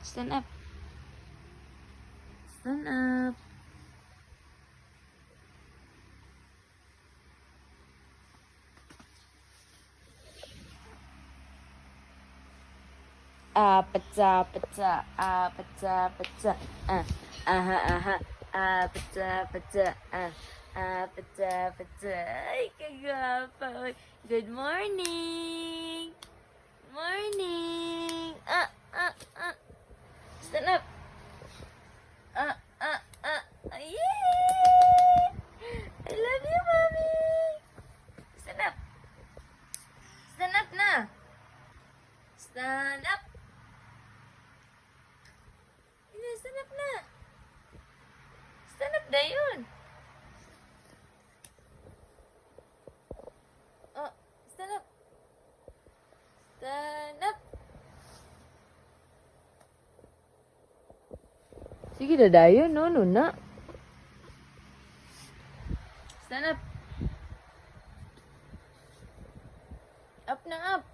Stand up. Stand up. Pecah, pecah, pecah, pecah, pecah, pecah, pecah, pecah. Ay, kagapa. Good morning. Morning. Stand up. Yay! I love you, mommy. Stand up. Stand up na. Stand up. Stand up na. Stand up na yun. Oh, stand up. Stand up. Sige, dadayon, no, na. Stand up. Up na up.